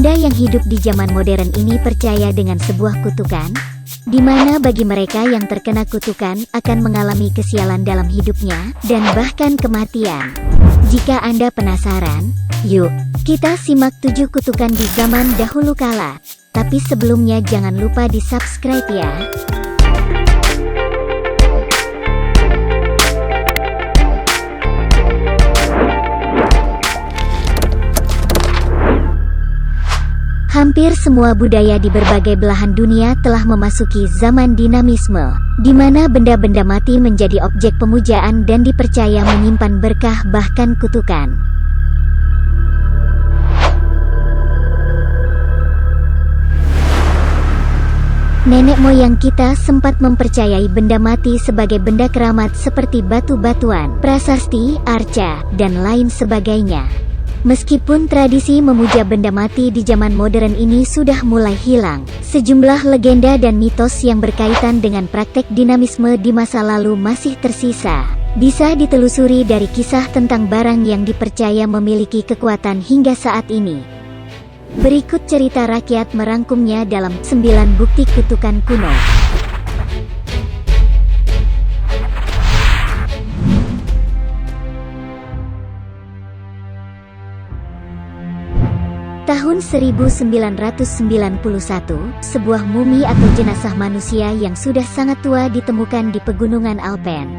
Anda yang hidup di zaman modern ini percaya dengan sebuah kutukan? Di mana bagi mereka yang terkena kutukan akan mengalami kesialan dalam hidupnya, dan bahkan kematian. Jika Anda penasaran, yuk, kita simak 7 kutukan di zaman dahulu kala. Tapi sebelumnya jangan lupa di-subscribe ya. Hampir semua budaya di berbagai belahan dunia telah memasuki zaman dinamisme, di mana benda-benda mati menjadi objek pemujaan dan dipercaya menyimpan berkah bahkan kutukan. Nenek moyang kita sempat mempercayai benda mati sebagai benda keramat seperti batu-batuan, prasasti, arca, dan lain sebagainya. Meskipun tradisi memuja benda mati di zaman modern ini sudah mulai hilang, sejumlah legenda dan mitos yang berkaitan dengan praktek dinamisme di masa lalu masih tersisa. Bisa ditelusuri dari kisah tentang barang yang dipercaya memiliki kekuatan hingga saat ini. Berikut cerita rakyat merangkumnya dalam 9 bukti kutukan kuno. Tahun 1991, sebuah mumi atau jenazah manusia yang sudah sangat tua ditemukan di pegunungan Alpen.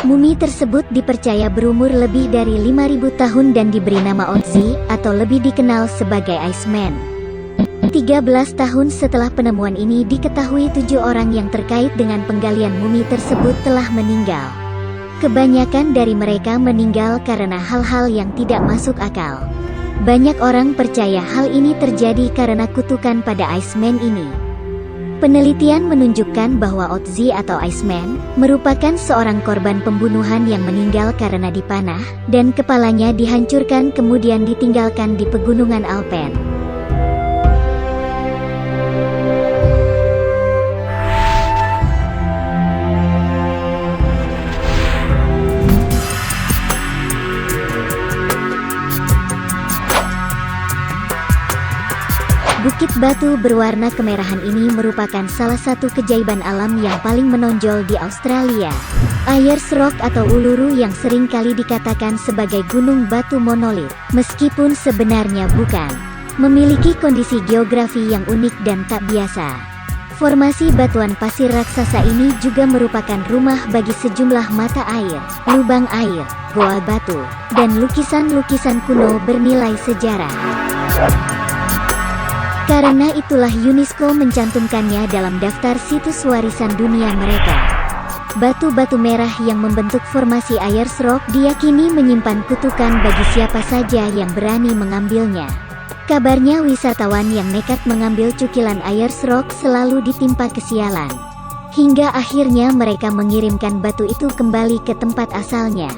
Mumi tersebut dipercaya berumur lebih dari 5.000 tahun dan diberi nama Otzi, atau lebih dikenal sebagai Iceman. 13 tahun setelah penemuan ini diketahui 7 orang yang terkait dengan penggalian mumi tersebut telah meninggal. Kebanyakan dari mereka meninggal karena hal-hal yang tidak masuk akal. Banyak orang percaya hal ini terjadi karena kutukan pada Iceman ini. Penelitian menunjukkan bahwa Otzi atau Iceman merupakan seorang korban pembunuhan yang meninggal karena dipanah, dan kepalanya dihancurkan kemudian ditinggalkan di pegunungan Alpen. Bukit batu berwarna kemerahan ini merupakan salah satu keajaiban alam yang paling menonjol di Australia. Ayers Rock atau Uluru yang sering kali dikatakan sebagai gunung batu monolit, meskipun sebenarnya bukan, memiliki kondisi geografi yang unik dan tak biasa. Formasi batuan pasir raksasa ini juga merupakan rumah bagi sejumlah mata air, lubang air, goa batu, dan lukisan-lukisan kuno bernilai sejarah. Karena itulah UNESCO mencantumkannya dalam daftar situs warisan dunia mereka. Batu-batu merah yang membentuk formasi Ayers Rock diyakini menyimpan kutukan bagi siapa saja yang berani mengambilnya. Kabarnya wisatawan yang nekat mengambil cukilan Ayers Rock selalu ditimpa kesialan. Hingga akhirnya mereka mengirimkan batu itu kembali ke tempat asalnya.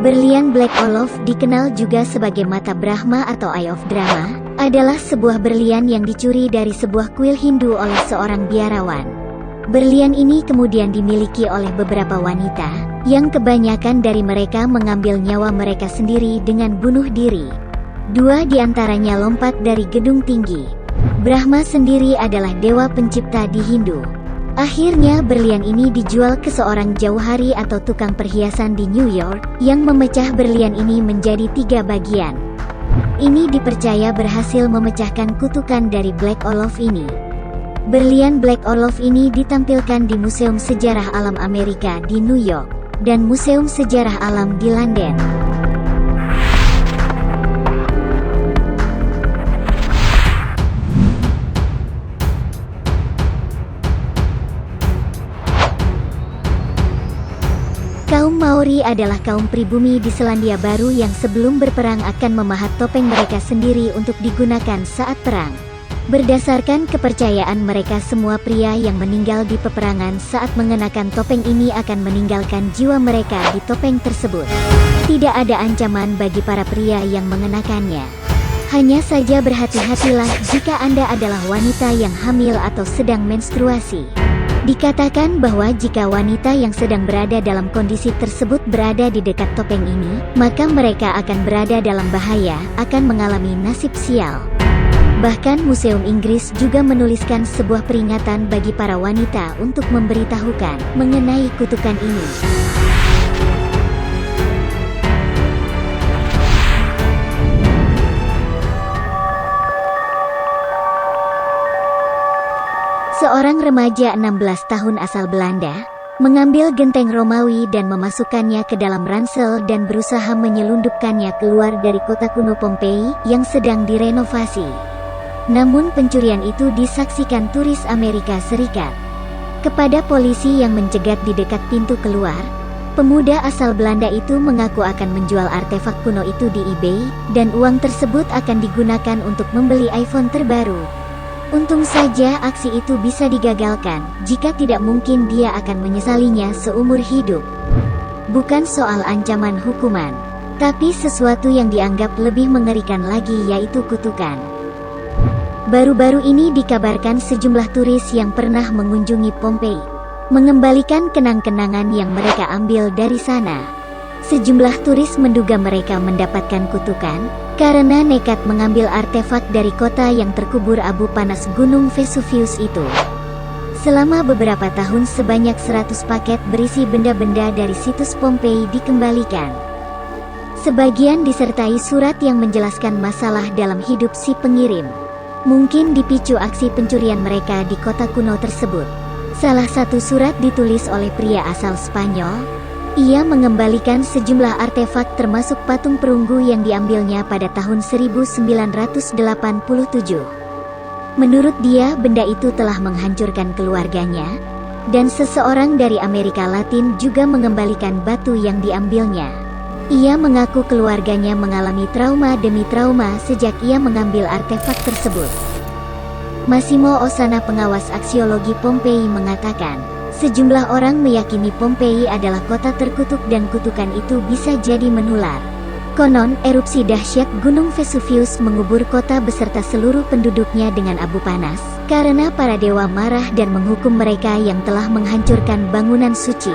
Berlian Black Olof, dikenal juga sebagai mata Brahma atau Eye of Drama, adalah sebuah berlian yang dicuri dari sebuah kuil Hindu oleh seorang biarawan. Berlian ini kemudian dimiliki oleh beberapa wanita, yang kebanyakan dari mereka mengambil nyawa mereka sendiri dengan bunuh diri. 2 di antaranya lompat dari gedung tinggi. Brahma sendiri adalah dewa pencipta di Hindu. Akhirnya berlian ini dijual ke seorang jauhari atau tukang perhiasan di New York, yang memecah berlian ini menjadi 3 bagian. Ini dipercaya berhasil memecahkan kutukan dari Black Olof ini. Berlian Black Olof ini ditampilkan di Museum Sejarah Alam Amerika di New York, dan Museum Sejarah Alam di London. Kaum Maori adalah kaum pribumi di Selandia Baru yang sebelum berperang akan memahat topeng mereka sendiri untuk digunakan saat perang. Berdasarkan kepercayaan mereka, semua pria yang meninggal di peperangan saat mengenakan topeng ini akan meninggalkan jiwa mereka di topeng tersebut. Tidak ada ancaman bagi para pria yang mengenakannya. Hanya saja berhati-hatilah jika Anda adalah wanita yang hamil atau sedang menstruasi. Dikatakan bahwa jika wanita yang sedang berada dalam kondisi tersebut berada di dekat topeng ini, maka mereka akan berada dalam bahaya, akan mengalami nasib sial. Bahkan Museum Inggris juga menuliskan sebuah peringatan bagi para wanita untuk memberitahukan mengenai kutukan ini. Seorang remaja 16 tahun asal Belanda, mengambil genteng Romawi dan memasukkannya ke dalam ransel dan berusaha menyelundupkannya keluar dari kota kuno Pompei yang sedang direnovasi. Namun pencurian itu disaksikan turis Amerika Serikat. Kepada polisi yang mencegat di dekat pintu keluar, pemuda asal Belanda itu mengaku akan menjual artefak kuno itu di eBay, dan uang tersebut akan digunakan untuk membeli iPhone terbaru. Untung saja aksi itu bisa digagalkan, jika tidak mungkin dia akan menyesalinya seumur hidup. Bukan soal ancaman hukuman, tapi sesuatu yang dianggap lebih mengerikan lagi yaitu kutukan. Baru-baru ini dikabarkan sejumlah turis yang pernah mengunjungi Pompei mengembalikan kenang-kenangan yang mereka ambil dari sana. Sejumlah turis menduga mereka mendapatkan kutukan karena nekat mengambil artefak dari kota yang terkubur abu panas Gunung Vesuvius itu. Selama beberapa tahun sebanyak 100 paket berisi benda-benda dari situs Pompei dikembalikan. Sebagian disertai surat yang menjelaskan masalah dalam hidup si pengirim. Mungkin dipicu aksi pencurian mereka di kota kuno tersebut. Salah satu surat ditulis oleh pria asal Spanyol. Ia mengembalikan sejumlah artefak termasuk patung perunggu yang diambilnya pada tahun 1987. Menurut dia, benda itu telah menghancurkan keluarganya, dan seseorang dari Amerika Latin juga mengembalikan batu yang diambilnya. Ia mengaku keluarganya mengalami trauma demi trauma sejak ia mengambil artefak tersebut. Massimo Ossana, pengawas aksiologi Pompei, mengatakan, sejumlah orang meyakini Pompei adalah kota terkutuk dan kutukan itu bisa jadi menular. Konon, erupsi dahsyat Gunung Vesuvius mengubur kota beserta seluruh penduduknya dengan abu panas, karena para dewa marah dan menghukum mereka yang telah menghancurkan bangunan suci.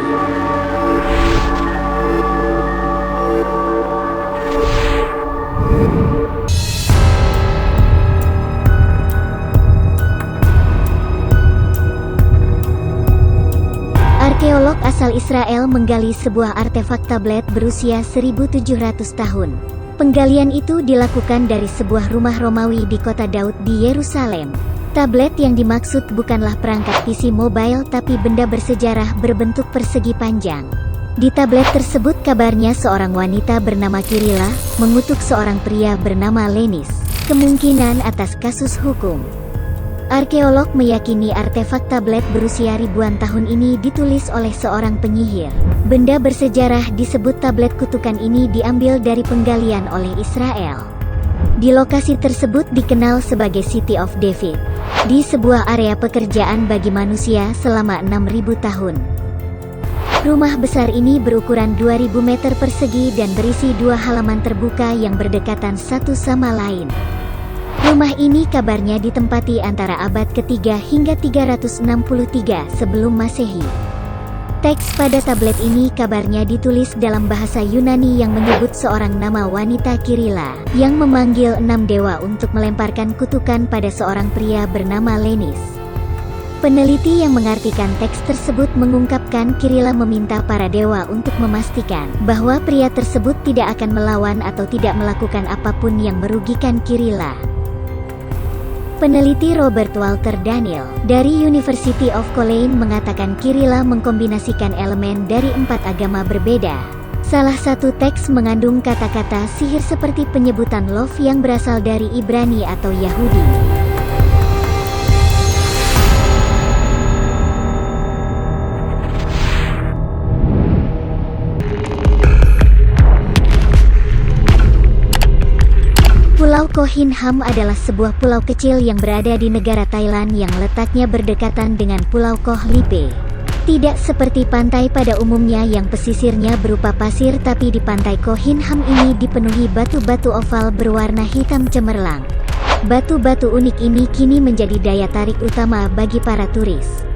Arkeolog asal Israel menggali sebuah artefak tablet berusia 1700 tahun. Penggalian itu dilakukan dari sebuah rumah Romawi di kota Daud di Yerusalem. Tablet yang dimaksud bukanlah perangkat PC mobile tapi benda bersejarah berbentuk persegi panjang. Di tablet tersebut kabarnya seorang wanita bernama Kirilla mengutuk seorang pria bernama Lenis, kemungkinan atas kasus hukum. Arkeolog meyakini artefak tablet berusia ribuan tahun ini ditulis oleh seorang penyihir. Benda bersejarah disebut tablet kutukan ini diambil dari penggalian oleh Israel. Di lokasi tersebut dikenal sebagai City of David, di sebuah area pekerjaan bagi manusia selama 6000 tahun. Rumah besar ini berukuran 2000 meter persegi dan berisi 2 halaman terbuka yang berdekatan satu sama lain. Rumah ini kabarnya ditempati antara abad ke-3 hingga 363 sebelum Masehi. Teks pada tablet ini kabarnya ditulis dalam bahasa Yunani yang menyebut seorang nama wanita Kirilla, yang memanggil 6 dewa untuk melemparkan kutukan pada seorang pria bernama Lenis. Peneliti yang mengartikan teks tersebut mengungkapkan Kirilla meminta para dewa untuk memastikan bahwa pria tersebut tidak akan melawan atau tidak melakukan apapun yang merugikan Kirilla. Peneliti Robert Walter Daniel dari University of Cologne mengatakan Kirilla mengkombinasikan elemen dari 4 agama berbeda. Salah satu teks mengandung kata-kata sihir seperti penyebutan love yang berasal dari Ibrani atau Yahudi. Pulau Koh Hin Ham adalah sebuah pulau kecil yang berada di negara Thailand yang letaknya berdekatan dengan Pulau Koh Lipe. Tidak seperti pantai pada umumnya yang pesisirnya berupa pasir, tapi di pantai Koh Hin Ham ini dipenuhi batu-batu oval berwarna hitam cemerlang. Batu-batu unik ini kini menjadi daya tarik utama bagi para turis.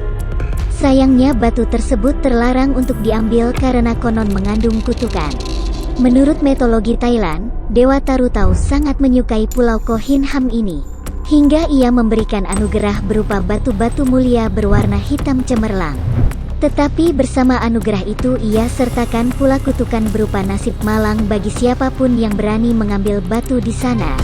Sayangnya batu tersebut terlarang untuk diambil karena konon mengandung kutukan. Menurut mitologi Thailand, Dewa Tarutau sangat menyukai pulau Koh Hin Ham ini, hingga ia memberikan anugerah berupa batu-batu mulia berwarna hitam cemerlang. Tetapi bersama anugerah itu ia sertakan pula kutukan berupa nasib malang bagi siapapun yang berani mengambil batu di sana.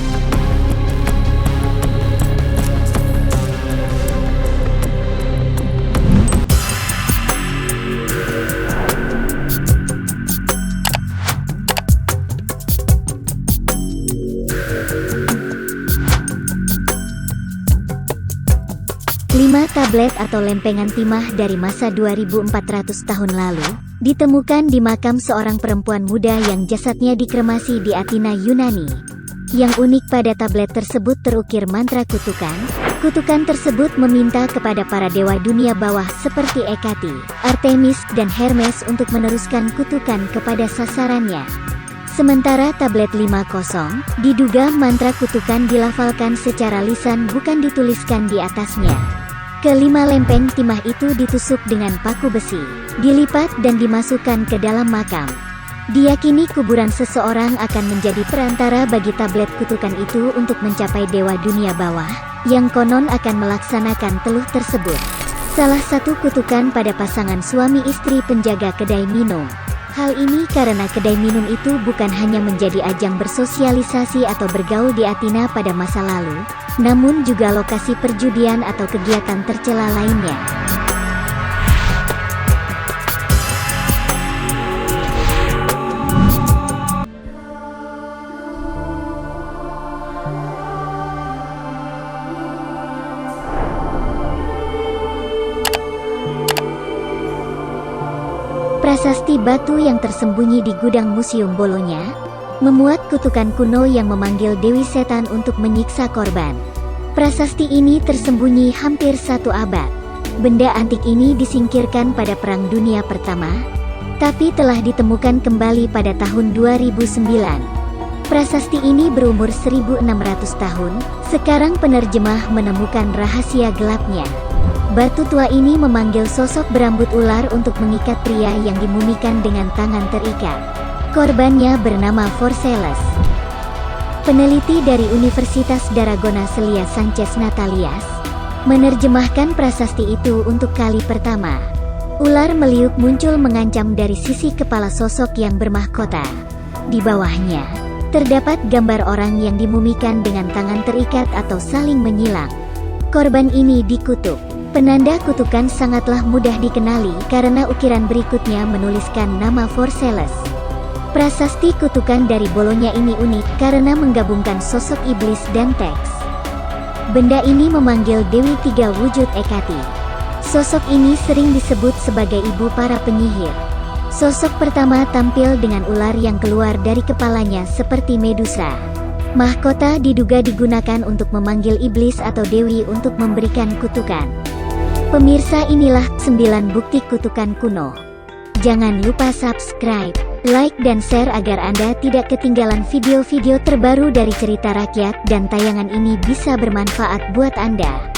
Lima tablet atau lempengan timah dari masa 2400 tahun lalu, ditemukan di makam seorang perempuan muda yang jasadnya dikremasi di Athena, Yunani. Yang unik pada tablet tersebut terukir mantra kutukan. Kutukan tersebut meminta kepada para dewa dunia bawah seperti Hekate, Artemis, dan Hermes untuk meneruskan kutukan kepada sasarannya. Sementara tablet 50, diduga mantra kutukan dilafalkan secara lisan bukan dituliskan di atasnya. Kelima lempeng timah itu ditusuk dengan paku besi, dilipat dan dimasukkan ke dalam makam. Diyakini kuburan seseorang akan menjadi perantara bagi tablet kutukan itu untuk mencapai dewa dunia bawah, yang konon akan melaksanakan teluh tersebut. Salah satu kutukan pada pasangan suami istri penjaga kedai minum. Hal ini karena kedai minum itu bukan hanya menjadi ajang bersosialisasi atau bergaul di Athena pada masa lalu, namun juga lokasi perjudian atau kegiatan tercela lainnya. Prasasti batu yang tersembunyi di gudang Museum Bologna memuat kutukan kuno yang memanggil Dewi Setan untuk menyiksa korban. Prasasti ini tersembunyi hampir 1 abad. Benda antik ini disingkirkan pada Perang Dunia Pertama, tapi telah ditemukan kembali pada tahun 2009. Prasasti ini berumur 1600 tahun, sekarang penerjemah menemukan rahasia gelapnya. Batu tua ini memanggil sosok berambut ular untuk mengikat pria yang dimumikan dengan tangan terikat. Korbannya bernama Forcellus. Peneliti dari Universitas Daragona Celia Sanchez Natalias menerjemahkan prasasti itu untuk kali pertama. Ular meliuk muncul mengancam dari sisi kepala sosok yang bermahkota. Di bawahnya terdapat gambar orang yang dimumikan dengan tangan terikat atau saling menyilang. Korban ini dikutuk. Penanda kutukan sangatlah mudah dikenali karena ukiran berikutnya menuliskan nama Forcellus. Prasasti kutukan dari Bologna ini unik karena menggabungkan sosok iblis dan teks. Benda ini memanggil Dewi Tiga Wujud Hekate. Sosok ini sering disebut sebagai ibu para penyihir. Sosok pertama tampil dengan ular yang keluar dari kepalanya seperti Medusa. Mahkota diduga digunakan untuk memanggil iblis atau dewi untuk memberikan kutukan. Pemirsa, inilah 9 bukti kutukan kuno. Jangan lupa subscribe, like dan share agar Anda tidak ketinggalan video-video terbaru dari cerita rakyat dan tayangan ini bisa bermanfaat buat Anda.